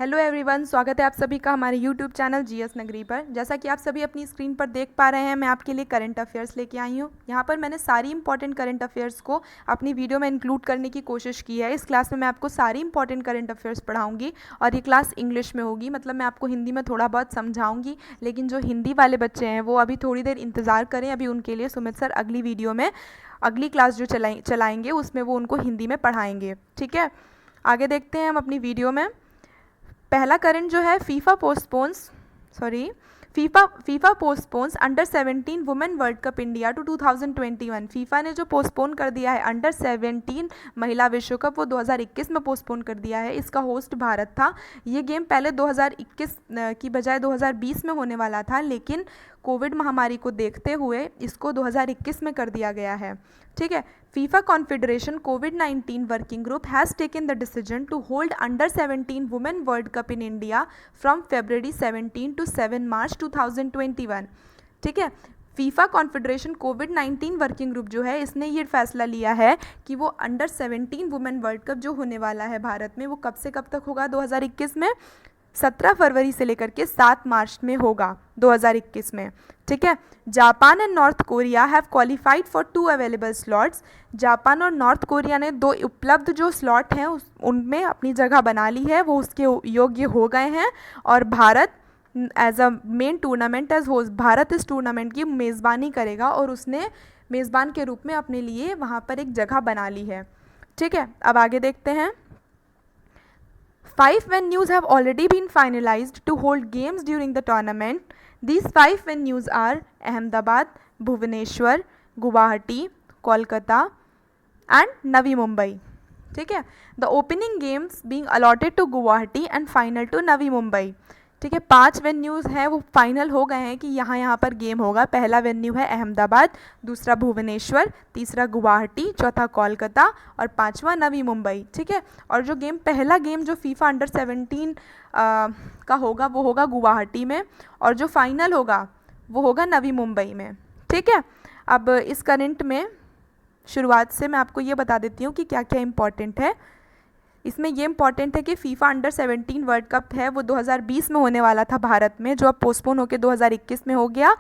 Hello everyone, स्वागत है आप सभी का हमारे यूट्यूब चैनल जीएस नगरी पर। जैसा कि आप सभी अपनी स्क्रीन पर देख पा रहे हैं, मैं आपके लिए करंट अफेयर्स लेके आई हूँ। यहाँ पर मैंने सारी इंपॉर्टेंट करंट अफेयर्स को अपनी वीडियो में इंक्लूड करने की कोशिश की है। इस क्लास में मैं आपको सारी इंपॉर्टेंट करंट अफेयर्स पढ़ाऊँगी और ये क्लास इंग्लिश में होगी, मतलब मैं आपको हिंदी में थोड़ा बहुत समझाऊँगी। लेकिन जो हिंदी वाले बच्चे हैं वो अभी थोड़ी देर इंतज़ार करें, अभी उनके लिए सुमित सर अगली वीडियो में अगली क्लास जो चलाएँगे उसमें वो उनको हिंदी में पढ़ाएँगे। ठीक है, आगे देखते हैं हम अपनी वीडियो में। पहला करंट जो है FIFA postpones under 17 women world cup India to 2021। FIFA ने जो पोस्टपोन कर दिया है अंडर 17 महिला विश्व कप, वो 2021 में पोस्टपोन कर दिया है। इसका होस्ट भारत था। ये गेम पहले 2021 की बजाय 2020 में होने वाला था, लेकिन कोविड महामारी को देखते हुए इसको 2021 में कर दिया गया है। ठीक है, फीफा कॉन्फेडरेशन कोविड-19 working group has taken the decision to hold under 17 women world cup in India from February 17 to 7 March 2021। ठीक है, फीफा कॉन्फेडरेशन कोविड-19 वर्किंग ग्रुप जो है इसने ये फैसला लिया है कि वो अंडर 17 वुमेन वर्ल्ड कप जो होने वाला है भारत में, वो कब से कब तक होगा 2021 में, 17 फरवरी से लेकर के 7 मार्च में होगा 2021 में। ठीक है, Japan and north Korea have qualified for 2 available slots. Japan और नॉर्थ कोरिया ने 2 उपलब्ध जो स्लॉट हैं उनमें अपनी जगह बना ली है, वो उसके योग्य हो गए हैं। और Bharat as a main tournament as host, Bharat इस टूर्नामेंट की मेज़बानी करेगा और उसने मेज़बान के रूप में अपने लिए वहाँ पर एक जगह बना ली है। ठीक है, अब आगे देखते हैं। 5 venues have already been finalized to hold games during the tournament. These 5 venues are Ahmedabad, Bhubaneswar, Guwahati, Kolkata and Navi Mumbai. ठीक है, the opening games being allotted to Guwahati and final to Navi Mumbai. ठीक है, 5 venues हैं वो final हो गए हैं कि यहाँ पर गेम होगा। पहला वेन्यू है अहमदाबाद, दूसरा भुवनेश्वर, तीसरा गुवाहाटी, चौथा कोलकाता और पांचवा नवी मुंबई। ठीक है, और जो पहला गेम जो फीफा अंडर 17 का होगा वो होगा गुवाहाटी में, और जो फाइनल होगा वो होगा नवी मुंबई में। ठीक है, अब इस करंट में शुरुआत से मैं आपको ये बता देती हूँ कि क्या क्या इम्पॉर्टेंट है। इसमें ये इम्पॉर्टेंट है कि फीफा अंडर 17 वर्ल्ड कप है वो 2020 में होने वाला था भारत में, जो अब पोस्टपोन होकर 2021 में हो गया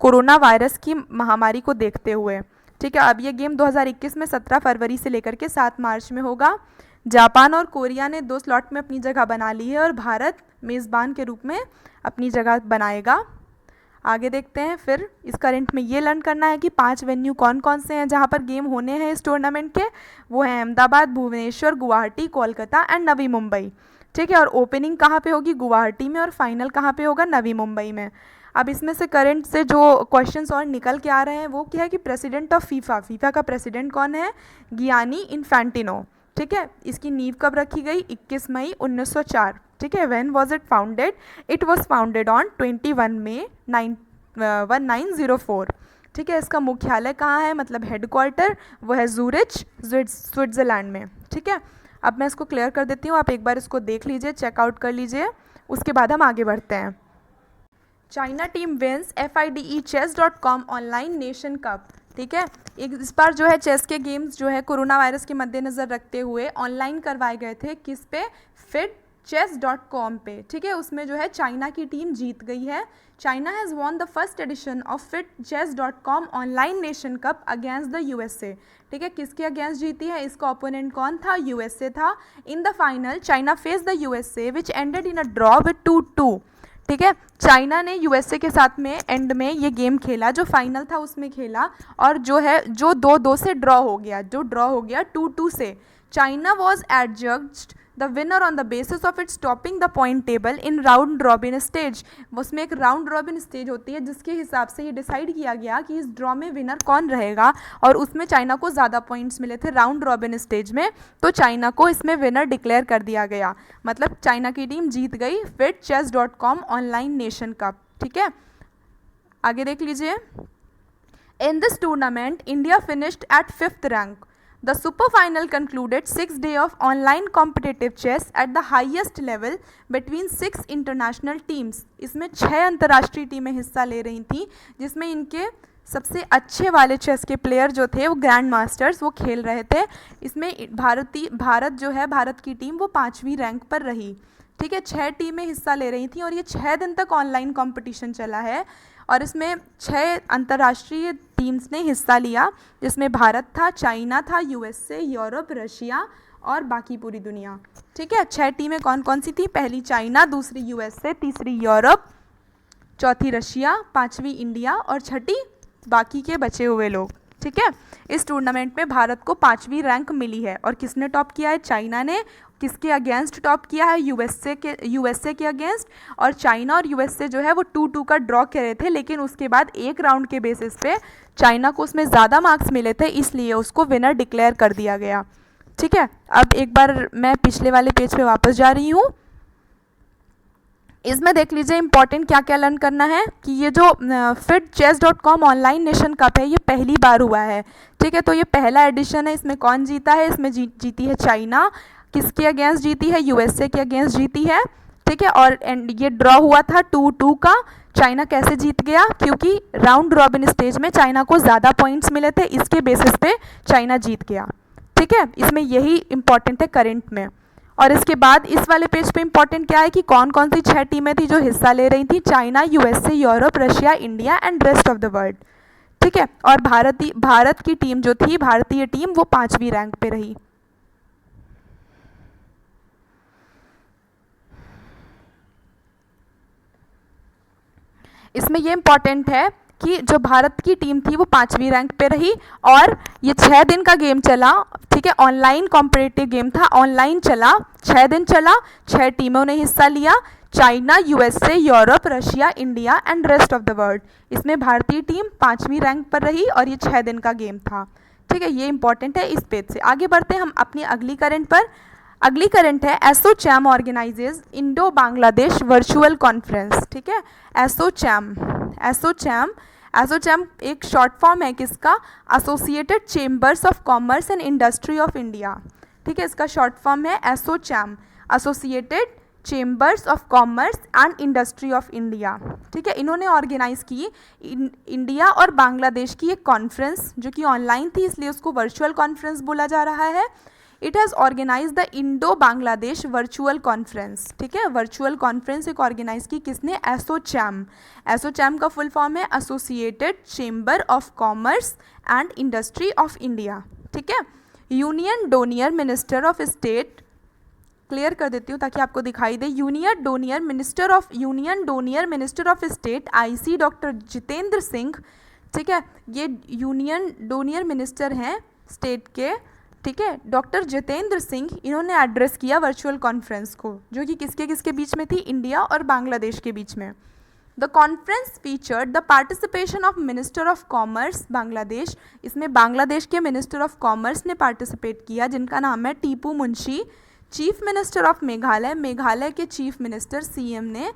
कोरोना वायरस की महामारी को देखते हुए। ठीक है, अब ये गेम 2021 में 17 फरवरी से लेकर के 7 मार्च में होगा। जापान और कोरिया ने 2 स्लॉट में अपनी जगह बना ली है और भारत मेज़बान के रूप में अपनी जगह बनाएगा। आगे देखते हैं। फिर इस करंट में ये लर्न करना है कि 5 वेन्यू कौन कौन से हैं जहाँ पर गेम होने हैं इस टूर्नामेंट के। वो हैं अहमदाबाद, भुवनेश्वर, गुवाहाटी, कोलकाता एंड नवी मुंबई। ठीक है, और ओपनिंग कहाँ पे होगी? गुवाहाटी में, और फाइनल कहाँ पे होगा? नवी मुंबई में। अब इसमें से करंट से जो क्वेश्चंस और निकल के आ रहे हैं वो क्या है कि प्रेसिडेंट ऑफ फीफा का प्रेसिडेंट कौन है? Gianni Infantino. ठीक है, इसकी नींव कब रखी गई? 21 मई 1904। ठीक है, when was it founded? It was founded on 21 मई 1904। ठीक है, इसका मुख्यालय कहाँ है, मतलब हेडक्वार्टर, वो है ज़ूरिच, स्विट्ज़रलैंड में। ठीक है, अब मैं इसको क्लियर कर देती हूँ, आप एक बार इसको देख लीजिए, चेकआउट कर लीजिए, उसके बाद हम आगे बढ़ते हैं। China team wins FIDE-chess.com online nation cup. ठीक है, इस बार जो है चेस के गेम्स जो है कोरोना वायरस के मद्देनज़र रखते हुए ऑनलाइन करवाए गए थे। किस पे? FIDE-chess.com पे। ठीक है, उसमें जो है चाइना की टीम जीत गई है। China has won the first edition of FIDE-chess.com online nation cup against the USA। ठीक है, किसके अगेंस्ट जीती है? इसका ओपोनेंट कौन था? USA था। In the final China face the USA which ended in a draw with 2-2। ठीक है, चाइना ने USA के साथ में एंड में ये गेम खेला, जो फाइनल था उसमें खेला, और जो है जो 2-2 से ड्रॉ हो गया, 2-2 से। China was adjudged the winner on the basis of its topping the point table in round robin stage. उसमें एक राउंड रॉबिन स्टेज होती है जिसके हिसाब से ये डिसाइड किया गया कि इस ड्रॉ में विनर कौन रहेगा, और उसमें चाइना को ज़्यादा पॉइंट्स मिले थे राउंड रॉबिन स्टेज में, तो चाइना को इसमें विनर डिक्लेयर कर दिया गया। मतलब चाइना की टीम जीत गई FIDE-chess.com ऑनलाइन नेशन कप। ठीक है, आगे देख लीजिए। In this tournament India finished at 5th rank. The super final concluded 6 days of online competitive chess at the highest level between 6 international teams. इसमें 6 अंतर्राष्ट्रीय टीमें हिस्सा ले रही थी, जिसमें इनके सबसे अच्छे वाले चेस के प्लेयर जो थे वो ग्रैंड मास्टर्स वो खेल रहे थे। इसमें भारत जो है, भारत की टीम वो 5वीं रैंक पर रही। ठीक है, 6 टीमें हिस्सा ले रही थी और ये 6 दिन तक ऑनलाइन कंपटीशन चला है और इसमें 6 अंतर्राष्ट्रीय टीम्स ने हिस्सा लिया, जिसमें भारत था, चाइना था, यूएसए, यूरोप, रशिया और बाकी पूरी दुनिया। ठीक है, 6 टीमें कौन कौन सी थी? पहली चाइना, दूसरी यूएसए, तीसरी यूरोप, चौथी रशिया, पांचवी इंडिया और छठी बाकी के बचे हुए लोग। ठीक है, इस टूर्नामेंट में भारत को 5वीं रैंक मिली है और किसने टॉप किया है? चाइना ने। किसके अगेंस्ट टॉप किया है? यूएसए के अगेंस्ट। और चाइना और यूएसए जो है वो 2-2 का ड्रॉ कर रहे थे, लेकिन उसके बाद एक राउंड के बेसिस पे चाइना को उसमें ज़्यादा मार्क्स मिले थे, इसलिए उसको विनर डिक्लेयर कर दिया गया। ठीक है, अब एक बार मैं पिछले वाले पेज पे वापस जा रही हूँ। इसमें देख लीजिए इंपॉर्टेंट क्या क्या लर्न करना है कि ये जो fitchess.com ऑनलाइन नेशन कप है ये पहली बार हुआ है। ठीक है, तो ये पहला एडिशन है। इसमें कौन जीता है? इसमें जीती है चाइना। किसके अगेंस्ट जीती है? यूएसए के अगेंस्ट जीती है। ठीक है, और ये ड्रॉ हुआ था 2-2 का। चाइना कैसे जीत गया? क्योंकि राउंड रॉबिन स्टेज में चाइना को ज़्यादा पॉइंट्स मिले थे, इसके बेसिस पे चाइना जीत गया। ठीक है, इसमें यही इंपॉर्टेंट है करंट में। और इसके बाद इस वाले पेज पे इंपॉर्टेंट क्या है कि कौन कौन सी 6 टीमें थी जो हिस्सा ले रही थी? China, USA, Europe, Russia, India and rest of the world. ठीक है, और भारत की टीम जो थी, भारतीय टीम, वो 5वीं रैंक पे रही। इसमें ये इंपॉर्टेंट है कि जो भारत की टीम थी वो 5वीं रैंक पे रही और ये 6 दिन का गेम चला। ठीक है, ऑनलाइन कॉम्पिटिटिव गेम था, ऑनलाइन चला, 6 दिन चला, 6 टीमों ने हिस्सा लिया, China, USA, Europe, Russia, India and rest of the world. इसमें भारतीय टीम 5वीं रैंक पर रही और ये 6 दिन का गेम था। ठीक है, ये इंपॉर्टेंट है। इस पेज से आगे बढ़ते हैं हम अपनी अगली करंट पर। अगली करंट है ASSOCHAM organises Indo Bangladesh virtual conference. ठीक है, एसोचैम एक शॉर्ट फॉर्म है किसका? Associated chambers of commerce and industry of India. ठीक है, इसका शॉर्ट फॉर्म है ASSOCHAM, associated chambers of commerce and industry of India. ठीक है, इन्होंने ऑर्गेनाइज की इंडिया और बांग्लादेश की एक कॉन्फ्रेंस जो कि ऑनलाइन थी, इसलिए उसको वर्चुअल कॉन्फ्रेंस बोला जा रहा है। It has organise the Indo Bangladesh virtual conference. ठीक है, वर्चुअल कॉन्फ्रेंस एक ऑर्गेनाइज की किसने? एसोचैम। एसोचैम का फुल फॉर्म है associated chamber of commerce and industry of India. ठीक है, union DoNER minister of state, clear कर देती हूँ ताकि आपको दिखाई दे। Union DoNER minister of state IC doctor Jitendra Singh. ठीक है, ये यूनियन डोनियर मिनिस्टर हैं स्टेट के। ठीक है, डॉक्टर जितेंद्र सिंह, इन्होंने एड्रेस किया वर्चुअल कॉन्फ्रेंस को, जो कि किसके किसके बीच में थी? इंडिया और बांग्लादेश के बीच में। The conference featured the participation of minister of commerce Bangladesh. इसमें बांग्लादेश के मिनिस्टर ऑफ कॉमर्स ने पार्टिसिपेट किया, जिनका नाम है Tipu Munshi. Chief minister of Meghalaya, Meghalaya के चीफ मिनिस्टर सीएम ने।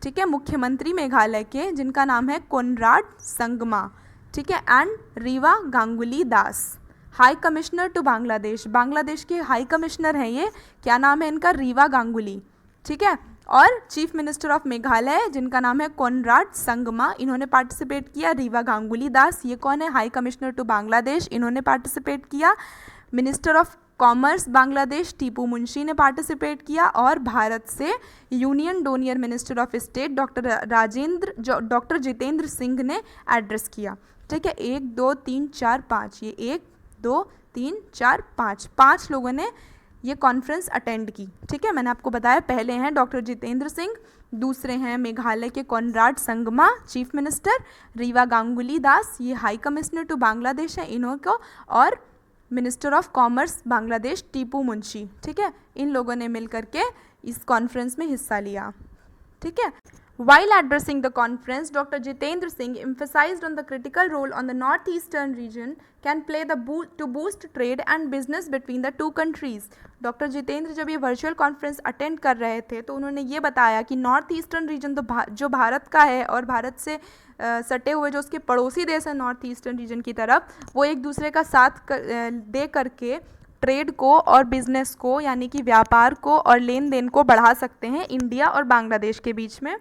ठीक है, मुख्यमंत्री मेघालय के, जिनका नाम है कोनराड संगमा। ठीक है, and Riva Ganguly Das. High commissioner to Bangladesh, Bangladesh के हाई कमिश्नर हैं ये, क्या नाम है इनका? रीवा गांगुली। ठीक है, और चीफ मिनिस्टर ऑफ मेघालय जिनका नाम है कोनराड संगमा, इन्होंने पार्टिसिपेट किया। रीवा गांगुली दास, ये कौन है? हाई कमिश्नर टू बांग्लादेश, इन्होंने पार्टिसिपेट किया। Minister of commerce Bangladesh Tipu Munshi ने पार्टिसिपेट किया। और भारत से union DoNER minister of state doctor Jitendra Singh ने एड्रेस किया। ठीक है, 1 2 3 4 5, ये 1 2 3 4 5 लोगों ने ये कॉन्फ्रेंस अटेंड की। ठीक है, मैंने आपको बताया पहले हैं डॉक्टर जितेंद्र सिंह, दूसरे हैं मेघालय के Conrad Sangma chief minister, Reeva Ganguly Das ये हाई कमिश्नर टू बांग्लादेश है इन्हों को, और minister of commerce Bangladesh Tipu Munshi. ठीक है, इन लोगों ने मिल करके इस कॉन्फ्रेंस में हिस्सा लिया। ठीक है, While addressing the conference, Dr. Jitendra Singh emphasized on the critical role on the northeastern region can play to boost trade and business between the two countries. Doctor Jitendra जब ये वर्चुअल कॉन्फ्रेंस अटेंड कर रहे थे तो उन्होंने ये बताया कि नॉर्थ ईस्टर्न रीजन तो जो भारत का है और भारत से सटे हुए जो उसके पड़ोसी देश हैं नॉर्थ ईस्टर्न रीजन की तरफ, वो एक दूसरे का साथ दे करके ट्रेड को और बिजनेस को यानी कि व्यापार को और लेन देन को बढ़ा सकते हैं इंडिया और बांग्लादेश के बीच में।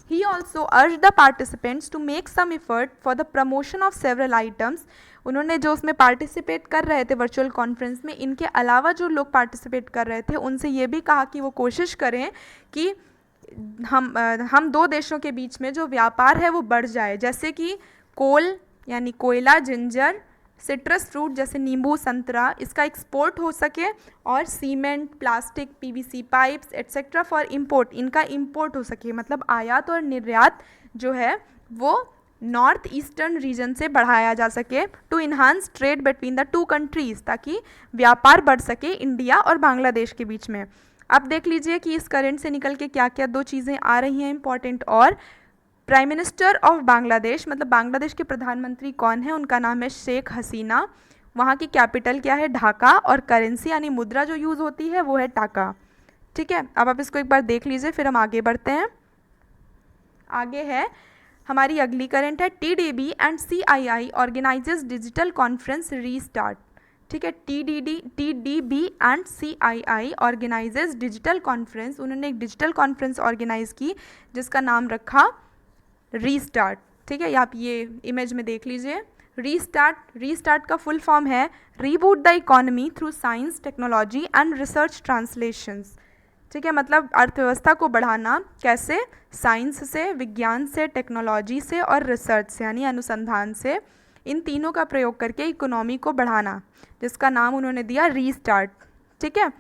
He also urged the participants to make some effort for the promotion of several items. उन्होंने जो उसमें पार्टिसिपेट कर रहे थे वर्चुअल कॉन्फ्रेंस में, इनके अलावा जो लोग पार्टिसिपेट कर रहे थे उनसे ये भी कहा कि वो कोशिश करें कि हम दो देशों के बीच में जो व्यापार है वो बढ़ जाए, जैसे कि कोल यानी कोयला, जिंजर, सिट्रस फ्रूट जैसे नींबू, संतरा, इसका एक्सपोर्ट हो सके, और cement, plastic, PVC pipes etcetera for import, इनका इंपोर्ट हो सके, मतलब आयात और निर्यात जो है वो नॉर्थ ईस्टर्न रीजन से बढ़ाया जा सके, to enhance trade between the two countries, ताकि व्यापार बढ़ सके इंडिया और बांग्लादेश के बीच में। अब देख लीजिए कि इस करंट से निकल के क्या क्या दो चीज़ें आ रही हैं इंपॉर्टेंट। और प्राइम मिनिस्टर ऑफ बांग्लादेश, मतलब बांग्लादेश के प्रधानमंत्री कौन है, उनका नाम है शेख हसीना। वहाँ की कैपिटल क्या है, ढाका, और करेंसी यानी मुद्रा जो यूज़ होती है वो है टाका। ठीक है, अब आप इसको एक बार देख लीजिए, फिर हम आगे बढ़ते हैं। आगे है हमारी अगली करंट है, TDB and CII organises digital conference restart. ठीक है, TDB and CII organises digital conference, उन्होंने एक डिजिटल कॉन्फ्रेंस ऑर्गेनाइज की जिसका नाम रखा रीस्टार्ट। ठीक है, आप ये इमेज में देख लीजिए। रीस्टार्ट का फुल फॉर्म है reboot the economy through science, technology and research translations. ठीक है, मतलब अर्थव्यवस्था को बढ़ाना कैसे, साइंस से, विज्ञान से, टेक्नोलॉजी से और रिसर्च से यानी अनुसंधान से, इन तीनों का प्रयोग करके इकोनॉमी को बढ़ाना, जिसका नाम उन्होंने दिया रीस्टार्ट। ठीक है,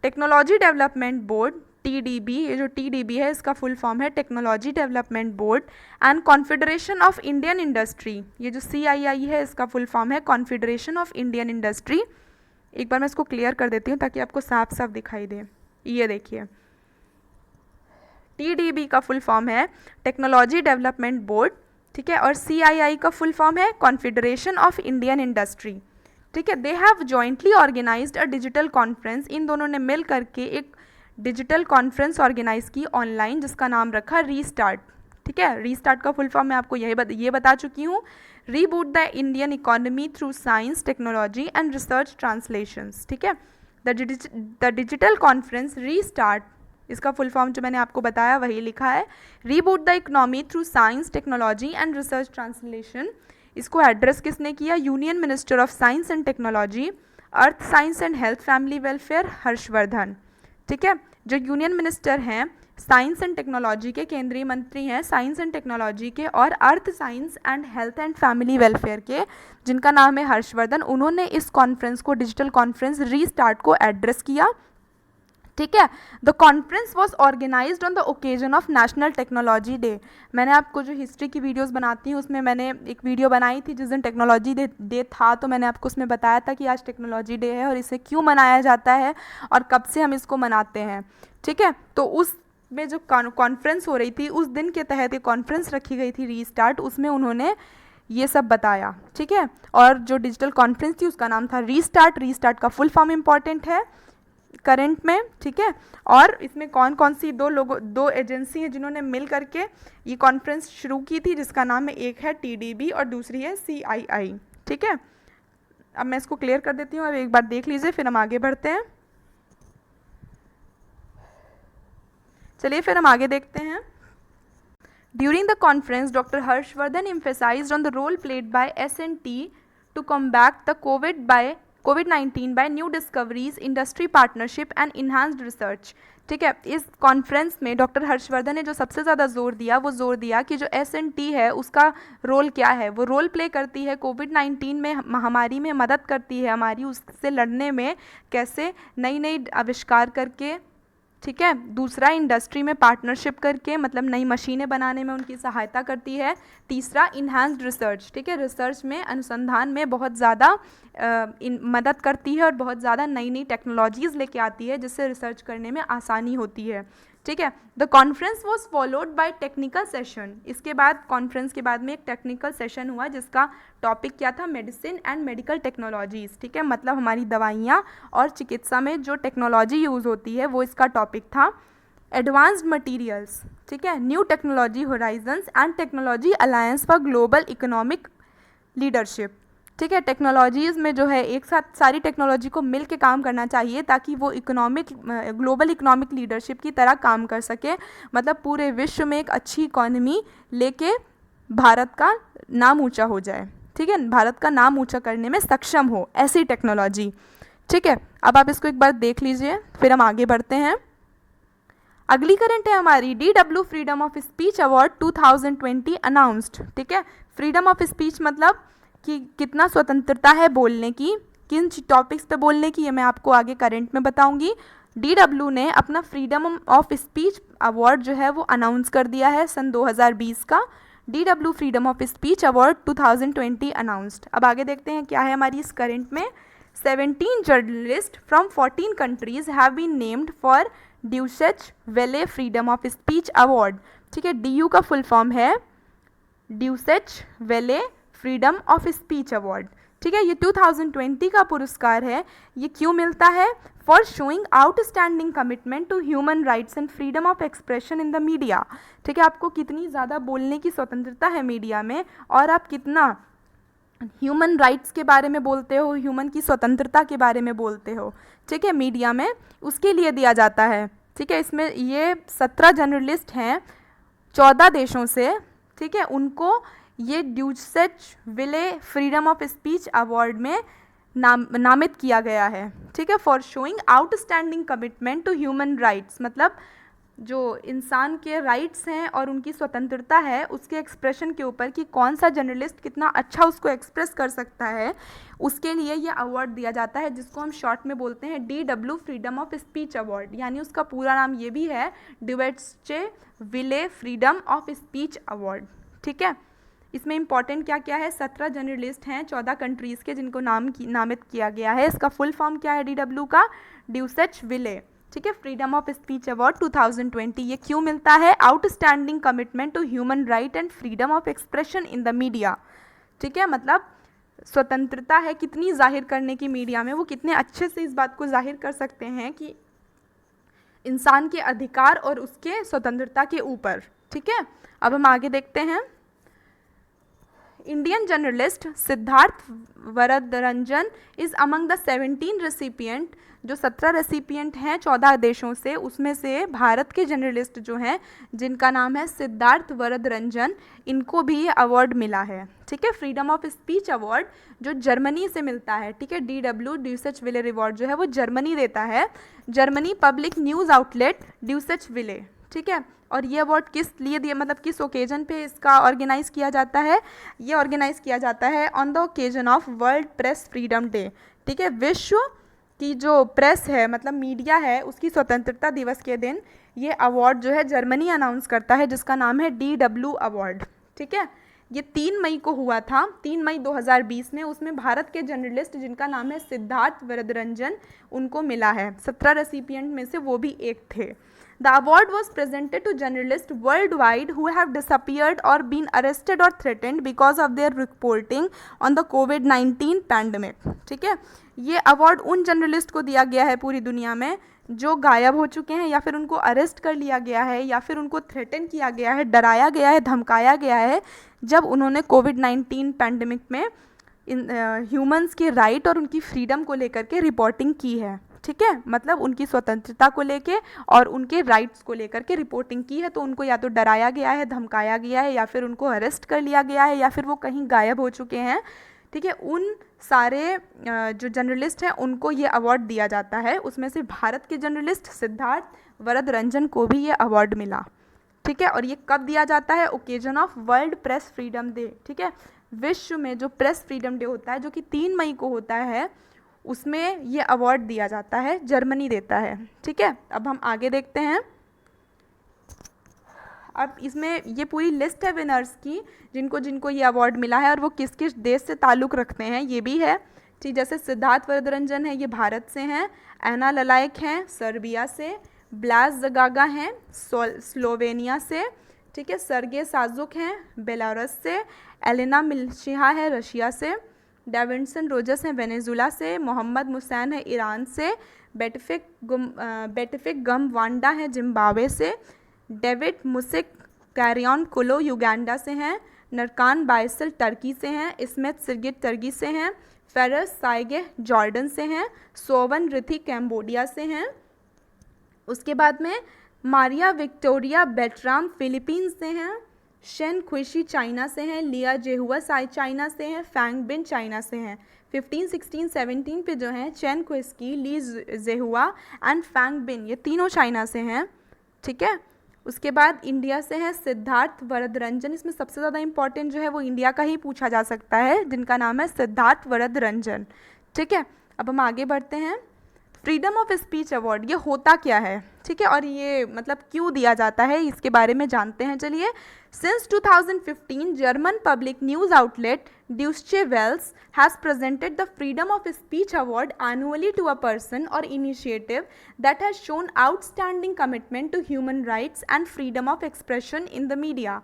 टेक्नोलॉजी डेवलपमेंट बोर्ड टीडीबी, ये जो टीडीबी है इसका फुल फॉर्म है technology development board and confederation of Indian industry, ये जो सीआईआई है इसका फुल फॉर्म है कॉन्फेडरेशन ऑफ इंडियन इंडस्ट्री। एक बार मैं इसको क्लियर कर देती हूँ ताकि आपको साफ साफ दिखाई दे। ये देखिए, टीडीबी का फुल फॉर्म है टेक्नोलॉजी डेवलपमेंट बोर्ड, ठीक है, और सीआईआई का फुल फॉर्म है कॉन्फेडरेशन ऑफ इंडियन इंडस्ट्री। ठीक है, they have jointly organised a digital conference, इन दोनों ने मिल करके एक डिजिटल कॉन्फ्रेंस ऑर्गेनाइज की ऑनलाइन, जिसका नाम रखा रीस्टार्ट। ठीक है, रीस्टार्ट का फुल फॉर्म मैं आपको ये बता चुकी हूँ, reboot the Indian economy through science, technology and research translations. ठीक है, द डिजिटल कॉन्फ्रेंस रीस्टार्ट, इसका फुल फॉर्म जो मैंने आपको बताया वही लिखा है, reboot the economy through science, technology and research translation. इसको एड्रेस किसने किया, union minister of science and technology, earth science and health family welfare, Harshvardhan. ठीक है, जो यूनियन मिनिस्टर हैं साइंस एंड टेक्नोलॉजी के, केंद्रीय मंत्री हैं साइंस एंड टेक्नोलॉजी के और earth science and health and family welfare के, जिनका नाम है हर्षवर्धन, उन्होंने इस कॉन्फ्रेंस को, डिजिटल कॉन्फ्रेंस रीस्टार्ट को एड्रेस किया। ठीक है, the conference was organised on the occasion of national technology day. मैंने आपको जो हिस्ट्री की वीडियोस बनाती हूँ उसमें मैंने एक वीडियो बनाई थी जिस दिन टेक्नोलॉजी डे था, तो मैंने आपको उसमें बताया था कि आज टेक्नोलॉजी डे है और इसे क्यों मनाया जाता है और कब से हम इसको मनाते हैं। ठीक है, तो उस में जो कॉन्फ्रेंस हो रही थी उस दिन के तहत ये कॉन्फ्रेंस रखी गई थी रीस्टार्ट, उसमें उन्होंने ये सब बताया। ठीक है, और जो डिजिटल कॉन्फ्रेंस थी उसका नाम था रीस्टार्ट। रीस्टार्ट का फुल फॉर्म इंपॉर्टेंट है करंट में। ठीक है, और इसमें कौन कौन सी दो एजेंसी हैं जिन्होंने मिल करके ये कॉन्फ्रेंस शुरू की थी, जिसका नाम है, एक है टीडीबी और दूसरी है सीआईआई। ठीक है, अब मैं इसको क्लियर कर देती हूँ, अब एक बार देख लीजिए फिर हम आगे बढ़ते हैं। चलिए फिर हम आगे देखते हैं। During the conference doctor Harshvardhan emphasized on the role played by S&T to combat the COVID-19 by new discoveries, industry partnership and enhanced research। ठीक है, इस कॉन्फ्रेंस में डॉक्टर हर्षवर्धन ने जो सबसे ज़्यादा जोर दिया कि जो S&T है उसका रोल क्या है, वो रोल प्ले करती है कोविड-19 में, महामारी में मदद करती है हमारी उससे लड़ने में, कैसे नई नई आविष्कार करके। ठीक है, दूसरा इंडस्ट्री में पार्टनरशिप करके, मतलब नई मशीनें बनाने में उनकी सहायता करती है। तीसरा इन्हांस्ड रिसर्च, ठीक है, रिसर्च में, अनुसंधान में बहुत ज़्यादा मदद करती है और बहुत ज़्यादा नई नई टेक्नोलॉजीज़ लेके आती है जिससे रिसर्च करने में आसानी होती है। ठीक है, the conference was followed by technical session, इसके बाद कॉन्फ्रेंस के बाद में एक टेक्निकल सेशन हुआ जिसका टॉपिक क्या था, मेडिसिन एंड मेडिकल टेक्नोलॉजीज़। ठीक है, मतलब हमारी दवाइयाँ और चिकित्सा में जो टेक्नोलॉजी यूज़ होती है वो इसका टॉपिक था। एडवांस्ड मटीरियल्स, ठीक है, new technology Horizons and technology alliance for global economic leadership. ठीक है। टेक्नोलॉजीज़ में जो है एक साथ सारी टेक्नोलॉजी को मिल के काम करना चाहिए ताकि वो ग्लोबल इकोनॉमिक लीडरशिप की तरह काम कर सके, मतलब पूरे विश्व में एक अच्छी इकोनॉमी लेके भारत का नाम ऊंचा हो जाए। ठीक है, भारत का नाम ऊंचा करने में सक्षम हो ऐसी टेक्नोलॉजी। ठीक है, अब आप इसको एक बार देख लीजिए, फिर हम आगे बढ़ते हैं। अगली करंट है हमारी DW freedom of speech award 2020 announced. ठीक है, फ्रीडम ऑफ स्पीच मतलब कि कितना स्वतंत्रता है बोलने की, किन टॉपिक्स पे बोलने की, ये मैं आपको आगे करंट में बताऊंगी। DW ने अपना फ्रीडम ऑफ स्पीच अवार्ड जो है वो अनाउंस कर दिया है सन 2020 का। DW freedom of speech award 2020 announced. अब आगे देखते हैं क्या है हमारी इस करंट में। 17 journalist from 14 countries have been named for Deutsche Welle freedom of speech award. ठीक है, DU का फुल फॉर्म है ड्यूसेच Welle freedom of speech award. ठीक है, ये 2020 का पुरस्कार है। ये क्यों मिलता है? For showing outstanding commitment to human rights and freedom of expression in the media. ठीक है, आपको कितनी ज़्यादा बोलने की स्वतंत्रता है मीडिया में, और आप कितना ह्यूमन राइट्स के बारे में बोलते हो, ह्यूमन की स्वतंत्रता के बारे में बोलते हो। ठीक है, मीडिया में उसके लिए दिया जाता है। ठीक है, इसमें ये 17 जर्नलिस्ट हैं 14 देशों से। ठीक है, उनको ये Deutsche Welle freedom of speech award में नामित किया गया है। ठीक है, for showing outstanding commitment to human rights, मतलब जो इंसान के राइट्स हैं और उनकी स्वतंत्रता है उसके एक्सप्रेशन के ऊपर कि कौन सा जर्नलिस्ट कितना अच्छा उसको एक्सप्रेस कर सकता है, उसके लिए ये अवार्ड दिया जाता है, जिसको हम शॉर्ट में बोलते हैं DW freedom of speech award. यानी उसका पूरा नाम ये भी है ड्यूसेच Welle freedom of speech award. ठीक है, इसमें इंपॉर्टेंट क्या क्या है, 17 जर्नलिस्ट हैं 14 कंट्रीज़ के जिनको नामित किया गया है। इसका फुल फॉर्म क्या है DW का? ड्यूसेच विले। ठीक है, फ्रीडम ऑफ स्पीच अवार्ड 2020। ये क्यों मिलता है? Outstanding commitment to human right and freedom of expression in the media. ठीक है, मतलब स्वतंत्रता है कितनी जाहिर करने की मीडिया में, वो कितने अच्छे से इस बात को जाहिर कर सकते हैं कि इंसान के अधिकार और उसके स्वतंत्रता के ऊपर। ठीक है, अब हम आगे देखते हैं। Indian journalist Siddharth Varadarajan is among the 17 recipient. जो 17 रेसिपिएंट हैं 14 देशों से, उसमें से भारत के जर्नलिस्ट जो हैं जिनका नाम है सिद्धार्थ वरदरंजन, इनको भी ये अवार्ड मिला है। ठीक है, फ्रीडम ऑफ स्पीच अवार्ड जो जर्मनी से मिलता है। ठीक है, DW ड्यूसेच विले अवार्ड जो है वो जर्मनी देता है, जर्मनी पब्लिक न्यूज़ आउटलेट ड्यूसेच विले। ठीक है, और ये अवार्ड किस लिए दिया, मतलब किस ओकेजन पे इसका ऑर्गेनाइज़ किया जाता है? ये ऑर्गेनाइज़ किया जाता है on the occasion of world press freedom day. ठीक है, विश्व की जो प्रेस है मतलब मीडिया है उसकी स्वतंत्रता दिवस के दिन ये अवार्ड जो है जर्मनी अनाउंस करता है, जिसका नाम है DW अवार्ड। ठीक है, ये 3 मई को हुआ था, 3 मई 2020 में। उसमें भारत के जर्नलिस्ट जिनका नाम है सिद्धार्थ वरदरंजन, उनको मिला है। 17 रेसिपिएंट में से वो भी एक थे। The award was presented to journalists worldwide who have disappeared or been arrested or threatened because of their reporting on the COVID-19 pandemic। ठीक है, ये अवार्ड उन जर्नलिस्ट को दिया गया है पूरी दुनिया में जो गायब हो चुके हैं, या फिर उनको अरेस्ट कर लिया गया है, या फिर उनको थ्रेटन किया गया है, डराया गया है, धमकाया गया है, जब उन्होंने COVID-19 पैंडमिक में ह्यूमंस के राइट और उनकी फ्रीडम को लेकर के रिपोर्टिंग की है। ठीक है, मतलब उनकी स्वतंत्रता को लेके और उनके राइट्स को लेकर के रिपोर्टिंग की है। तो उनको या तो डराया गया है, धमकाया गया है, या फिर उनको अरेस्ट कर लिया गया है, या फिर वो कहीं गायब हो चुके हैं। ठीक है, उन सारे जो जर्नलिस्ट हैं उनको ये अवार्ड दिया जाता है। उसमें से भारत के जर्नलिस्ट सिद्धार्थ वरदरंजन को भी ये अवार्ड मिला। ठीक है, और ये कब दिया जाता है? Occasion of world press freedom day. ठीक है, विश्व में जो प्रेस फ्रीडम डे होता है जो कि 3 मई को होता है, उसमें ये अवार्ड दिया जाता है, जर्मनी देता है। ठीक है, अब हम आगे देखते हैं। अब इसमें ये पूरी लिस्ट है विनर्स की, जिनको जिनको ये अवार्ड मिला है और वो किस किस देश से ताल्लुक़ रखते हैं ये भी है। ठीक, जैसे सिद्धार्थ वरदरंजन है, ये भारत से हैं। एना ललायक हैं सर्बिया से। ब्लास जगागा हैं स्लोवेनिया से। ठीक है, सर्गे साजुक हैं बेलारूस से। एलेना मिल्शिहा है रशिया से। डेविडसन रोजस हैं वेनेजुला से। मोहम्मद मुसैन है ईरान से। बेटिफिक गम वांडा है जिम्बाब्वे से। डेविड मुसिक कैरियन कुलो युगांडा से हैं। नरकान बायसल टर्की से हैं, स्मिथ सिरगिट टर्की से हैं, फेरस साइगे जॉर्डन से हैं, सोवन रिथी कैम्बोडिया से हैं। उसके बाद में मारिया विक्टोरिया बेटराम फिलीपींस से हैं, शेन खुशी चाइना से हैं, लिया जेहुआ साई चाइना से हैं, फैंग बिन चाइना से हैं। 15, 16, 17 पे जो हैं चेन क्विस्की, ली जेहुआ एंड फैंग बिन, ये तीनों चाइना से हैं। ठीक है, उसके बाद इंडिया से है सिद्धार्थ वरदरंजन। इसमें सबसे ज़्यादा इंपॉर्टेंट जो है वो इंडिया का ही पूछा जा सकता है, जिनका नाम है सिद्धार्थ वरदरंजन। ठीक है, अब हम आगे बढ़ते हैं। फ्रीडम ऑफ स्पीच अवार्ड ये होता क्या है, ठीक है, और ये मतलब क्यों दिया जाता है, इसके बारे में जानते हैं। चलिए, since 2015 German public news outlet Deutsche Welle has presented the Freedom of Speech Award annually to a person or initiative that has shown outstanding commitment to human rights and freedom of expression in the media।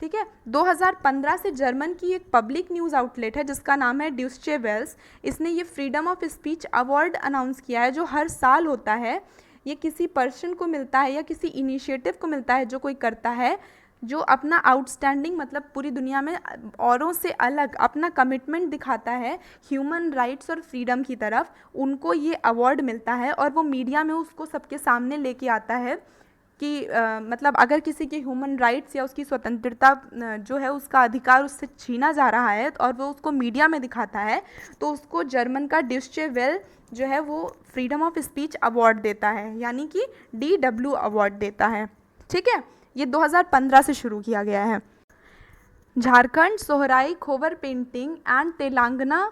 ठीक है, 2015 से German की एक public news outlet है जिसका नाम है ड्यूस्चे Wales, इसने ये freedom of speech award announce किया है जो हर साल होता है। ये किसी पर्सन को मिलता है या किसी इनिशिएटिव को मिलता है जो कोई करता है, जो अपना आउटस्टैंडिंग मतलब पूरी दुनिया में औरों से अलग अपना कमिटमेंट दिखाता है ह्यूमन राइट्स और फ्रीडम की तरफ, उनको ये अवार्ड मिलता है और वो मीडिया में उसको सबके सामने लेके आता है कि मतलब अगर किसी की ह्यूमन राइट्स या उसकी स्वतंत्रता जो है उसका अधिकार उससे छीना जा रहा है और वो उसको मीडिया में दिखाता है, तो उसको जर्मन का ड्यूस्चे वेल जो है वो फ्रीडम ऑफ स्पीच अवार्ड देता है, यानी कि DW अवार्ड देता है। ठीक है, ये 2015 से शुरू किया गया है। झारखंड सोहराई खोवर पेंटिंग एंड तेलंगाना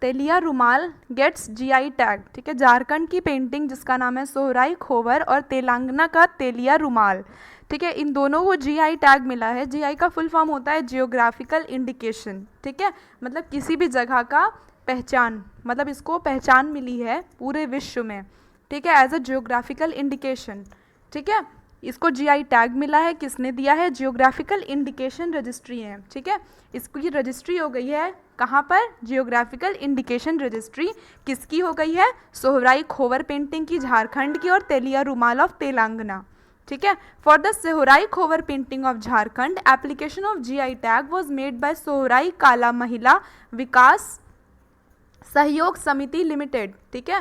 तेलिया रुमाल गेट्स GI टैग। ठीक है, झारखंड की पेंटिंग जिसका नाम है सोहराई खोवर और तेलंगाना का तेलिया रुमाल, ठीक है, इन दोनों को GI टैग मिला है। GI का फुल फॉर्म होता है जियोग्राफिकल इंडिकेशन। ठीक है, मतलब किसी भी जगह का पहचान, मतलब इसको पहचान मिली है पूरे विश्व में। ठीक है, एज अ जियोग्राफिकल इंडिकेशन। ठीक है, इसको GI टैग मिला है, किसने दिया है, जियोग्राफिकल इंडिकेशन रजिस्ट्री है। ठीक है, इसको ये रजिस्ट्री हो गई है कहाँ पर, जियोग्राफिकल इंडिकेशन रजिस्ट्री किसकी हो गई है, सोहराई खोवर पेंटिंग की झारखंड की और तेलिया रुमाल ऑफ तेलंगाना। ठीक है, for the Sohrai Khovar painting of Jharkhand application of GI tag was made by Sohrai Kala Mahila विकास सहयोग समिति लिमिटेड। ठीक है,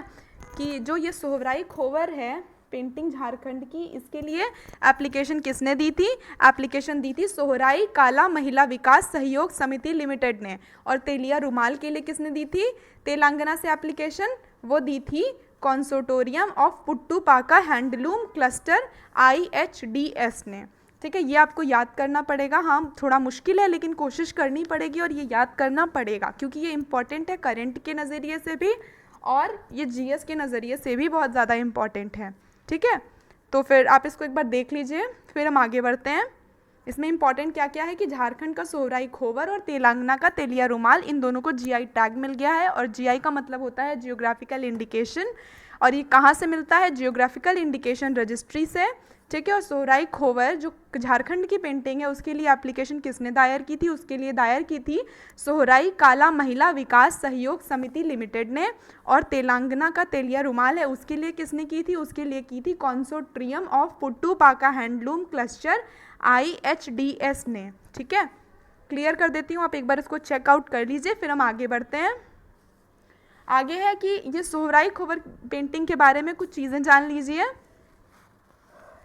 कि जो ये सोहराई खोवर है पेंटिंग झारखंड की, इसके लिए एप्लीकेशन किसने दी थी, एप्लीकेशन दी थी सोहराई काला महिला विकास सहयोग समिति लिमिटेड ने। और तेलिया रुमाल के लिए किसने दी थी, तेलंगाना से एप्लीकेशन वो दी थी consortium of Puttapaka handloom cluster IHDS ने। ठीक है, ये आपको याद करना पड़ेगा। हाँ, थोड़ा मुश्किल है लेकिन कोशिश करनी पड़ेगी और ये याद करना पड़ेगा क्योंकि ये इम्पॉर्टेंट है करंट के नज़रिए से भी और ये GS के नज़रिए से भी बहुत ज़्यादा इम्पॉर्टेंट है। ठीक है, तो फिर आप इसको एक बार देख लीजिए, फिर हम आगे बढ़ते हैं। इसमें इंपॉर्टेंट क्या क्या है कि झारखंड का सोहराई खोवर और तेलंगाना का तेलिया रुमाल, इन दोनों को GI टैग मिल गया है। और GI का मतलब होता है जियोग्राफिकल इंडिकेशन, और ये कहाँ से मिलता है, जियोग्राफिकल इंडिकेशन रजिस्ट्री से। ठीक है, और सोहराई खोवर जो झारखंड की पेंटिंग है उसके लिए एप्लीकेशन किसने दायर की थी, उसके लिए दायर की थी सोहराई काला महिला विकास सहयोग समिति लिमिटेड ने। और तेलंगाना का तेलिया रुमाल है उसके लिए किसने की थी, उसके लिए की थी consortium of Puttapaka handloom cluster IHDS ने। ठीक है, क्लियर कर देती हूँ, आप एक बार इसको चेकआउट कर लीजिए, फिर हम आगे बढ़ते हैं। आगे है कि ये सोहराई खोवर पेंटिंग के बारे में कुछ चीज़ें जान लीजिए।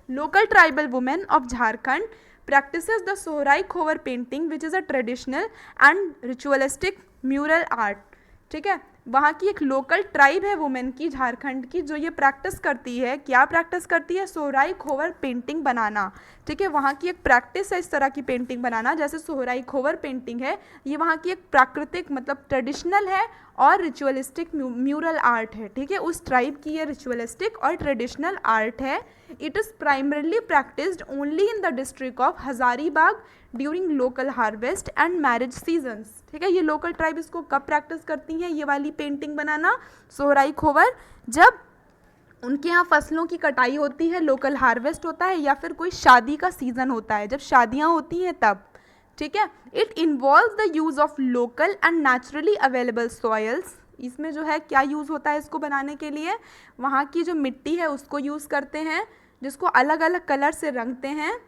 Local tribal women of Jharkhand practices the Sohrai Khovar painting which is a traditional and ritualistic mural art। ठीक है, वहाँ की एक लोकल ट्राइब है वुमेन की झारखंड की जो ये प्रैक्टिस करती है, क्या प्रैक्टिस करती है, सोहराई खोवर पेंटिंग बनाना। ठीक है, वहाँ की एक प्रैक्टिस है इस तरह की पेंटिंग बनाना, जैसे सोहराई खोवर पेंटिंग है ये वहाँ की एक प्राकृतिक मतलब ट्रेडिशनल है और रिचुअलिस्टिक म्यूरल आर्ट है। ठीक है, उस ट्राइब की ये रिचुअलिस्टिक और ट्रेडिशनल आर्ट है। It is primarily practised only in the district of Hazaribagh during local harvest and marriage seasons. ठीक है, ये लोकल ट्राइब इसको कब प्रैक्टिस करती हैं, ये वाली पेंटिंग बनाना सोहराई खोवर, जब उनके यहाँ फसलों की कटाई होती है, लोकल हार्वेस्ट होता है या फिर कोई शादी का सीज़न होता है, जब शादियाँ होती हैं तब। ठीक है, it involves the use of local and naturally available soils. इसमें जो है क्या यूज़ होता है इसको बनाने के लिए, वहाँ की जो मिट्टी है उसको यूज़ करते हैं जिसको अलग अलग कलर से रंगते हैं।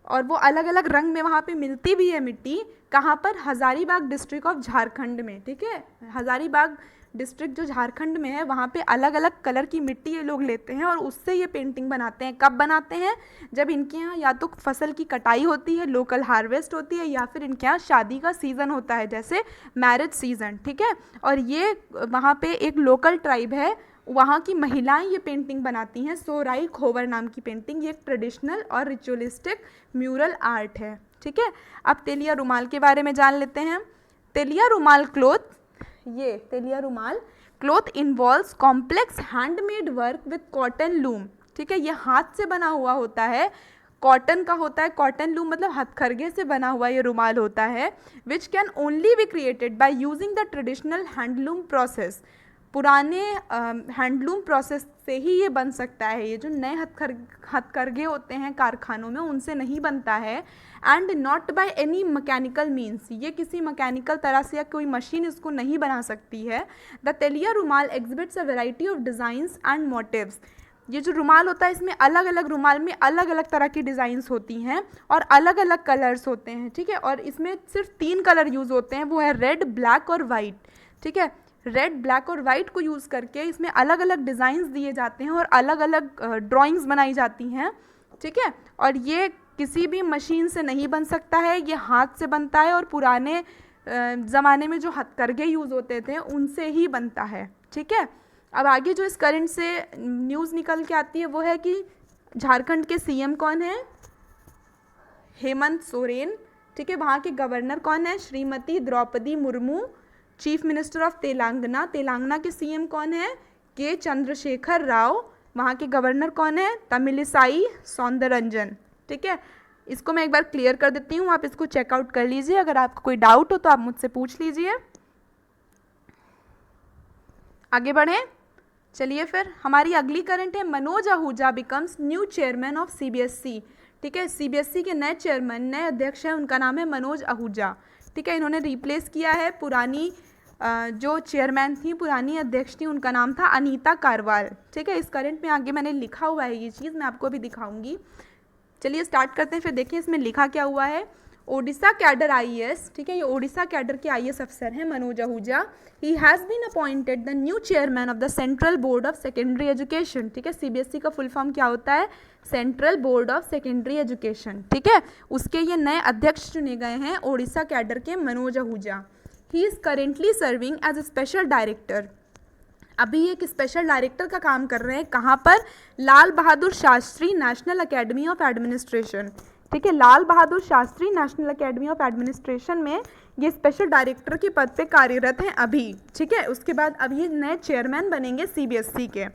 और वो अलग अलग रंग में वहाँ पे मिलती भी है मिट्टी। कहाँ पर? हज़ारीबाग डिस्ट्रिक्ट ऑफ झारखंड में, ठीक है। हज़ारीबाग डिस्ट्रिक्ट जो झारखंड में है वहाँ पे अलग अलग कलर की मिट्टी ये लोग लेते हैं और उससे ये पेंटिंग बनाते हैं। कब बनाते हैं? जब इनके यहाँ या तो फसल की कटाई होती है, लोकल हार्वेस्ट होती है, या फिर इनके यहाँ शादी का सीज़न होता है, जैसे मैरिज सीज़न, ठीक है। और ये वहाँ पे एक लोकल ट्राइब है, वहाँ की महिलाएं ये पेंटिंग बनाती हैं, सोराई खोवर नाम की पेंटिंग। ये एक ट्रेडिशनल और रिचुअलिस्टिक म्यूरल आर्ट है, ठीक है। अब तेलिया रुमाल के बारे में जान लेते हैं। तेलिया रुमाल क्लोथ, ये तेलिया रुमाल cloth involves complex handmade work with cotton loom, ठीक है। ये हाथ से बना हुआ होता है, कॉटन का होता है, कॉटन लूम मतलब हथकरघे से बना हुआ ये रुमाल होता है। Which can only be created by using the traditional handloom process. पुराने हैंडलूम प्रोसेस से ही ये बन सकता है। ये जो नए हथकरघे होते हैं कारखानों में, उनसे नहीं बनता है। And not by any mechanical means, ये किसी मैकेनिकल तरह से या कोई मशीन इसको नहीं बना सकती है। The Telia rumal exhibits a variety of designs and motifs. ये जो रुमाल होता है इसमें अलग अलग रुमाल में अलग अलग तरह की डिज़ाइंस होती हैं और अलग अलग कलर्स होते हैं, ठीक है। और इसमें सिर्फ 3 कलर यूज़ होते हैं, वो है रेड, ब्लैक और वाइट, ठीक है। रेड, ब्लैक और वाइट को यूज़ करके इसमें अलग अलग डिज़ाइंस दिए जाते हैं और अलग अलग ड्राइंग्स बनाई जाती हैं, ठीक है। और ये किसी भी मशीन से नहीं बन सकता है, ये हाथ से बनता है और पुराने ज़माने में जो हथकरघे यूज़ होते थे उनसे ही बनता है, ठीक है। अब आगे जो इस करंट से न्यूज़ निकल के आती है वो है कि झारखंड के सीएम कौन है? हेमंत सोरेन, ठीक है। वहाँ के गवर्नर कौन है? Shrimati Draupadi Murmu. Chief minister of Telangana, Telangana के सीएम कौन है? के चंद्रशेखर राव। वहाँ के गवर्नर कौन है? तमिलिसाई सौंदररंजन, ठीक है। इसको मैं एक बार क्लियर कर देती हूँ, आप इसको चेकआउट कर लीजिए। अगर आपको कोई डाउट हो तो आप मुझसे पूछ लीजिए। आगे बढ़ें, चलिए फिर हमारी अगली करंट है, Manoj Ahuja becomes new chairman of CBSE, ठीक है। सीबीएसई के नए चेयरमैन, नए अध्यक्ष हैं, उनका नाम है मनोज आहूजा, ठीक है। इन्होंने रिप्लेस किया है पुरानी जो चेयरमैन थी, पुरानी अध्यक्ष थी, उनका नाम था अनीता कारवाल, ठीक है। इस करंट में आगे मैंने लिखा हुआ है ये चीज़, मैं आपको अभी दिखाऊंगी। चलिए स्टार्ट करते हैं, फिर देखिए इसमें लिखा क्या हुआ है। ओडिशा कैडर आईएएस, ठीक है, ये ओडिशा कैडर के आईएएस अफसर हैं Manoj Ahuja. He has been appointed the new chairman of the central board of secondary education, ठीक है। सीबीएसई का फुल फॉर्म क्या होता है? Central board of secondary education, ठीक है। उसके ये नए अध्यक्ष चुने गए हैं ओडिशा कैडर के Manoj Ahuja. He is currently serving as a special director. अभी एक स्पेशल डायरेक्टर का काम कर रहे हैं, कहाँ पर? Lal Bahadur Shastri national academy of administration, ठीक है। Lal Bahadur Shastri national academy of administration में ये स्पेशल डायरेक्टर के पद पे कार्यरत हैं अभी, ठीक है। उसके बाद अब ये नए चेयरमैन बनेंगे सीबीएसई के।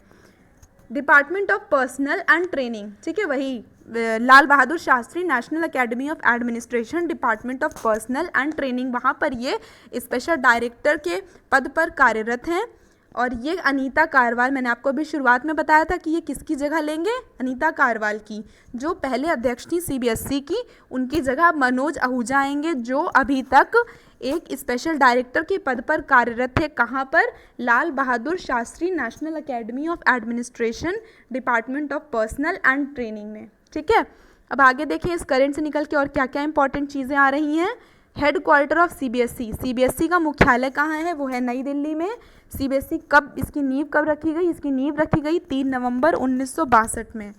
Department of personnel and training, ठीक है, वही Lal Bahadur Shastri national academy of administration, department of personnel and training, वहाँ पर ये स्पेशल डायरेक्टर के पद पर कार्यरत हैं। और ये अनीता कारवाल, मैंने आपको अभी शुरुआत में बताया था कि ये किसकी जगह लेंगे? अनीता कारवाल की, जो पहले अध्यक्ष थी सीबीएसई की, उनकी जगह मनोज आहूजा आएंगे, जो अभी तक एक स्पेशल डायरेक्टर के पद पर कार्यरत थे। कहाँ पर? Lal Bahadur Shastri national academy of administration, department of personnel and training में, ठीक है। अब आगे देखिए इस करंट से निकल के और क्या क्या इंपॉर्टेंट चीज़ें आ रही हैं। Head quarter of CBSE, CBSE का मुख्यालय कहाँ है? वो है नई दिल्ली में। सीबीएसई कब, इसकी नींव कब रखी गई? इसकी नींव रखी गई 3 नवंबर 1962 में,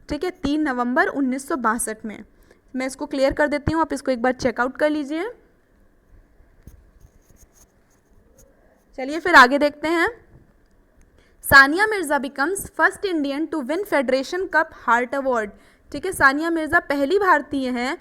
ठीक है, 3 नवंबर 1962 में। मैं इसको क्लियर कर देती हूँ, आप इसको एक बार चेकआउट कर लीजिए। चलिए फिर आगे देखते हैं। Sania Mirza becomes first Indian to win Federation Cup heart award, ठीक है। सानिया मिर्ज़ा पहली भारतीय हैं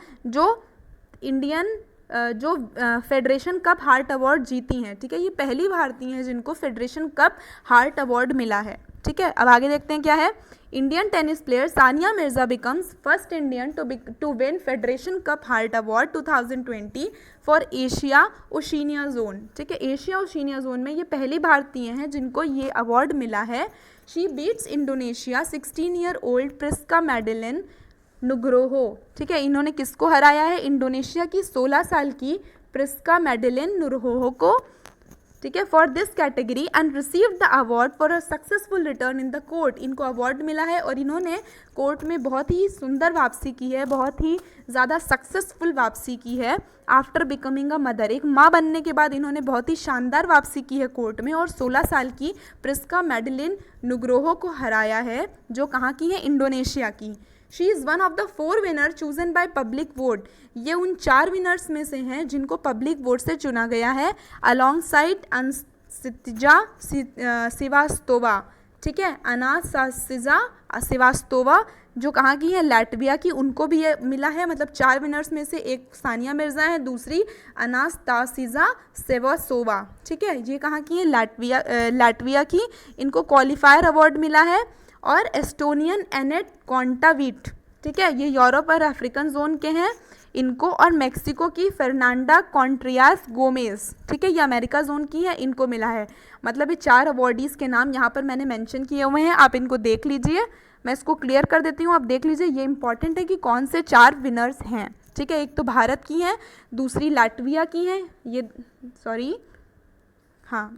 जो फेडरेशन कप हार्ट अवार्ड जीती हैं, ठीक है। ये पहली भारतीय हैं जिनको फेडरेशन कप हार्ट अवार्ड मिला है, ठीक है। अब आगे देखते हैं क्या है। Indian tennis player Sania Mirza becomes first Indian to win Federation Cup heart award 2020 for Asia Oceania zone, ठीक है। एशिया ओशिनिया जोन में ये पहली भारतीय हैं जिनको ये अवार्ड मिला है। She beats Indonesia 16 year old Priska Madelyn Nugroho, ठीक है। इन्होंने किसको हराया है? इंडोनेशिया की 16 साल की प्रिस्का मैडेलिन नुग्रोहो को ठीक है, for this category and received the award for a successful return in the court. इनको अवार्ड मिला है और इन्होंने कोर्ट में बहुत ही सुंदर वापसी की है, बहुत ही ज़्यादा सक्सेसफुल वापसी की है आफ्टर बिकमिंग अ मदर। एक माँ बनने के बाद इन्होंने बहुत ही शानदार वापसी की है कोर्ट में, और 16 साल की प्रिस्का मैडलिन नुग्रोहो को हराया है, जो कहाँ की है, इंडोनेशिया की। She is one of the 4 winner chosen by public vote. ये उन 4 विनर्स में से हैं जिनको पब्लिक वोट से चुना गया है, अलॉन्ग साइड अनसिजा श्रीवास्तोवा। ठीक है, अनासासिजा श्रीवास्तोवा जो कहाँ की है, लैटविया की, उनको भी ये मिला है। मतलब 4 विनर्स में से एक सानिया मिर्ज़ा है, दूसरी अनास्तासिजा सेवासोवा। ठीक है, ये कहाँ की है, लैटविया की। इनको क्वालिफायर अवार्ड मिला है। और एस्टोनियन एनेट कॉन्टावीट, ठीक है, ये यूरोप और अफ्रीकन जोन के हैं इनको। और मेक्सिको की फर्नांडा कॉन्ट्रियास गोमेज, ठीक है, ये अमेरिका जोन की है, इनको मिला है। मतलब ये 4 अवार्डीज़ के नाम यहाँ पर मैंने मेंशन किए हुए हैं, आप इनको देख लीजिए। मैं इसको क्लियर कर देती हूँ, आप देख लीजिए। ये इंपॉर्टेंट है कि कौन से 4 विनर्स हैं। ठीक है, एक तो भारत की हैं, दूसरी लाटविया की हैं, ये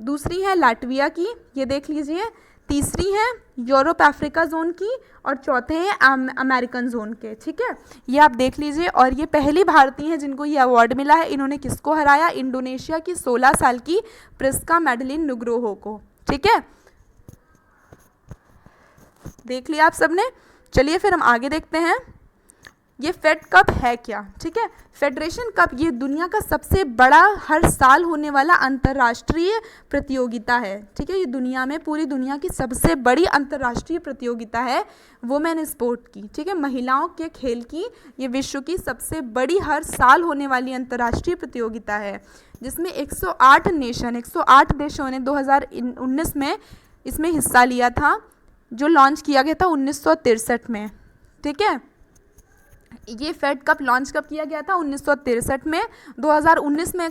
दूसरी है लाटविया की, ये देख लीजिए। तीसरी है यूरोप अफ्रीका जोन की, और चौथे हैं अमेरिकन जोन के। ठीक है, ये आप देख लीजिए। और ये पहली भारतीय हैं जिनको ये अवार्ड मिला है। इन्होंने किसको हराया, इंडोनेशिया की 16 साल की प्रिस्का मैडलिन नुग्रोहो को। ठीक है, देख लिया आप सबने। चलिए फिर हम आगे देखते हैं, ये फेड कप है क्या। ठीक है, फेडरेशन कप ये दुनिया का सबसे बड़ा हर साल होने वाला अंतर्राष्ट्रीय प्रतियोगिता है। ठीक है, ये दुनिया में, पूरी दुनिया की सबसे बड़ी अंतर्राष्ट्रीय प्रतियोगिता है वुमेन स्पोर्ट की। ठीक है, महिलाओं के खेल की ये विश्व की सबसे बड़ी हर साल होने वाली अंतर्राष्ट्रीय प्रतियोगिता है, जिसमें 108 देशों ने 2019 में इसमें हिस्सा लिया था, जो लॉन्च किया गया था 1963 में। ठीक है, ये फेड कप लॉन्च कब किया गया था, 1963 में। 2019 में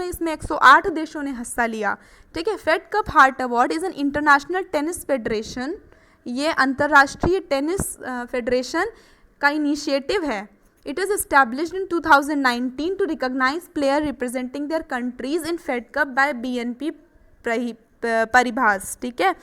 इसमें 108 देशों ने हिस्सा लिया। ठीक है, Fed Cup heart award is an international tennis federation, ये अंतर्राष्ट्रीय टेनिस फेडरेशन का इनिशिएटिव है। It is established in 2019 to recognise player representing their countries in Fed Cup by BNP Paribas. ठीक है,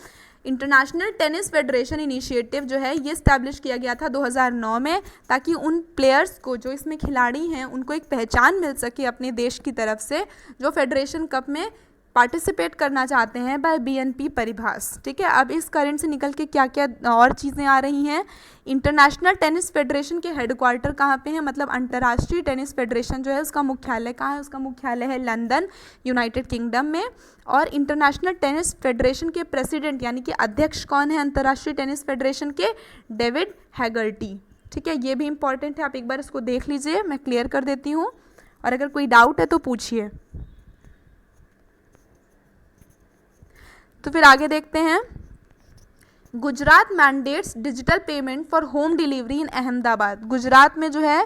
इंटरनेशनल टेनिस फेडरेशन इनिशिएटिव जो है ये establish किया गया था 2009 में, ताकि उन प्लेयर्स को, जो इसमें खिलाड़ी हैं, उनको एक पहचान मिल सके अपने देश की तरफ से, जो फेडरेशन कप में पार्टिसिपेट करना चाहते हैं बाय BNP परिभाष। ठीक है, अब इस करंट से निकल के क्या क्या और चीज़ें आ रही हैं। इंटरनेशनल टेनिस फेडरेशन के हेडक्वार्टर कहाँ पे हैं, मतलब अंतर्राष्ट्रीय टेनिस फेडरेशन जो है उसका मुख्यालय कहाँ है, उसका मुख्यालय है लंदन, यूनाइटेड किंगडम में। और इंटरनेशनल टेनिस फेडरेशन के प्रेसिडेंट यानी कि अध्यक्ष कौन है अंतर्राष्ट्रीय टेनिस फेडरेशन के, डेविड हैगर्टी। ठीक है, ये भी इंपॉर्टेंट है, आप एक बार इसको देख लीजिए, मैं क्लियर कर देती हूँ, और अगर कोई डाउट है तो पूछिए। तो फिर आगे देखते हैं, Gujarat mandates digital payment for home delivery in Ahmedabad. Gujarat में जो है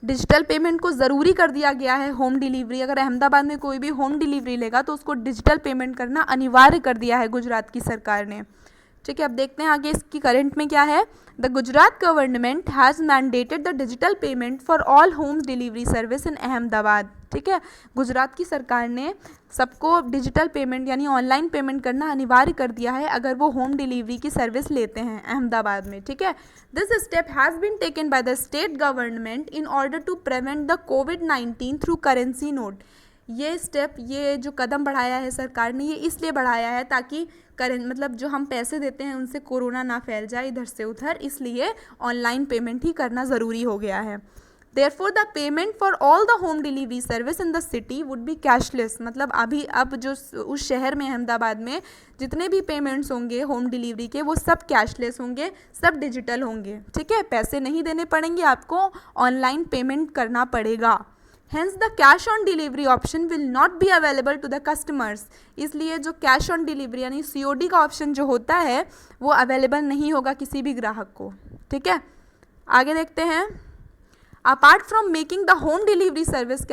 डिजिटल पेमेंट को ज़रूरी कर दिया गया है, होम डिलीवरी। अगर अहमदाबाद में कोई भी होम डिलीवरी लेगा तो उसको डिजिटल पेमेंट करना अनिवार्य कर दिया है गुजरात की सरकार ने। ठीक है, अब देखते हैं आगे इसकी करंट में क्या है। The Gujarat government has mandated the digital payment for all homes delivery service in Ahmedabad. ठीक है, गुजरात की सरकार ने सबको डिजिटल पेमेंट यानी ऑनलाइन पेमेंट करना अनिवार्य कर दिया है अगर वो होम डिलीवरी की सर्विस लेते हैं अहमदाबाद में। ठीक है, this step has been taken by the state government in order to prevent the कोविड-19 थ्रू करेंसी नोट। ये स्टेप, ये जो कदम बढ़ाया है सरकार ने, ये इसलिए बढ़ाया है ताकि मतलब जो हम पैसे देते हैं उनसे कोरोना ना फैल जाए इधर से उधर, इसलिए ऑनलाइन पेमेंट ही करना ज़रूरी हो गया है। Therefore, the payment for all the home delivery service in the city would be cashless। मतलब अब जो उस शहर में, अहमदाबाद में जितने भी पेमेंट्स होंगे होम डिलीवरी के, वो सब कैशलेस होंगे, सब डिजिटल होंगे। ठीक है, पैसे नहीं देने पड़ेंगे, आपको ऑनलाइन पेमेंट करना पड़ेगा। Hence the cash on delivery option will not be available to the customers। इसलिए जो कैश ऑन डिलीवरी यानी COD का ऑप्शन जो होता है वो अवेलेबल नहीं होगा किसी भी ग्राहक को। ठीक है, आगे देखते हैं। Apart from making the home delivery service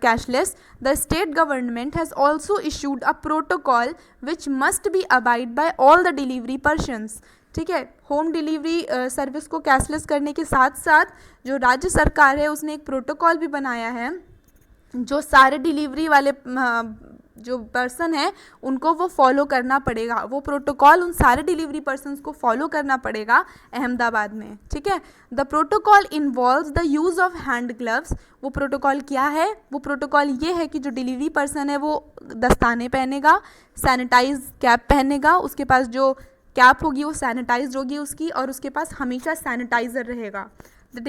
cashless, the state government has also issued a protocol which must be abide by all the delivery persons। ठीक है, होम डिलीवरी सर्विस को कैशलेस करने के साथ साथ जो राज्य सरकार है उसने एक प्रोटोकॉल भी बनाया है जो सारे डिलीवरी वाले जो पर्सन है उनको वो फॉलो करना पड़ेगा, वो प्रोटोकॉल उन सारे डिलीवरी पर्सन्स को फॉलो करना पड़ेगा अहमदाबाद में, ठीक है। The protocol involves the use of hand gloves. वो प्रोटोकॉल क्या है? वो प्रोटोकॉल ये है कि जो डिलीवरी पर्सन है वो दस्ताने पहनेगा, सैनिटाइज कैप पहनेगा, उसके पास जो कैप होगी वो सैनिटाइज होगी उसकी, और उसके पास हमेशा सैनिटाइज़र रहेगा। The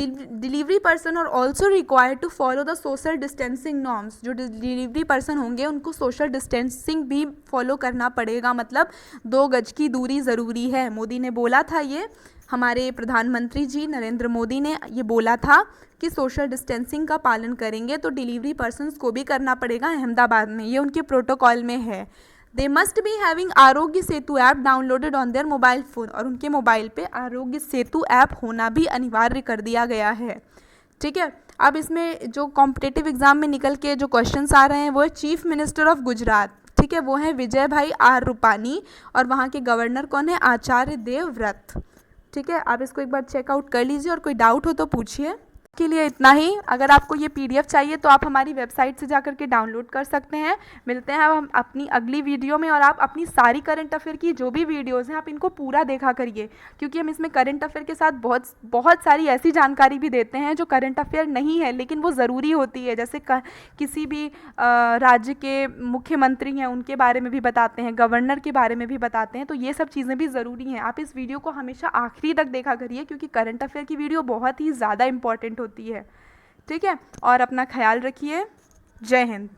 delivery person are also required to follow the social distancing norms. जो डिलीवरी पर्सन होंगे उनको सोशल डिस्टेंसिंग भी फॉलो करना पड़ेगा, मतलब 2 गज की दूरी ज़रूरी है। मोदी ने बोला था, ये हमारे प्रधानमंत्री जी नरेंद्र मोदी ने ये बोला था कि सोशल डिस्टेंसिंग का पालन करेंगे, तो डिलीवरी पर्सन्स को भी करना पड़ेगा अहमदाबाद में, ये उनके प्रोटोकॉल में है। They must be having Aarogya Setu app downloaded on their mobile phone. और उनके मोबाइल पे आरोग्य सेतु ऐप होना भी अनिवार्य कर दिया गया है, ठीक है। अब इसमें जो कॉम्पिटिटिव एग्जाम में निकल के जो क्वेश्चंस आ रहे हैं वो है चीफ मिनिस्टर ऑफ गुजरात, ठीक है, वो हैं विजय भाई आर रूपानी, और वहाँ के गवर्नर कौन है? आचार्य देवव्रत, ठीक है। आप इसको एक बार चेकआउट कर लीजिए और कोई डाउट हो तो पूछिए। के लिए इतना ही। अगर आपको ये PDF चाहिए तो आप हमारी वेबसाइट से जाकर के डाउनलोड कर सकते हैं। मिलते हैं हम अपनी अगली वीडियो में, और आप अपनी सारी करंट अफेयर की जो भी वीडियोज़ हैं आप इनको पूरा देखा करिए, क्योंकि हम इसमें करंट अफेयर के साथ बहुत सारी ऐसी जानकारी भी देते हैं जो करंट अफेयर नहीं है लेकिन वो ज़रूरी होती है। जैसे किसी भी राज्य के मुख्यमंत्री हैं उनके बारे में भी बताते हैं, गवर्नर के बारे में भी बताते हैं, तो ये सब चीज़ें भी ज़रूरी हैं। आप इस वीडियो को हमेशा आखिरी तक देखा करिए, क्योंकि करंट अफेयर की वीडियो बहुत ही ज़्यादा इंपॉर्टेंट होती है, ठीक है। और अपना ख्याल रखिए। जय हिंद।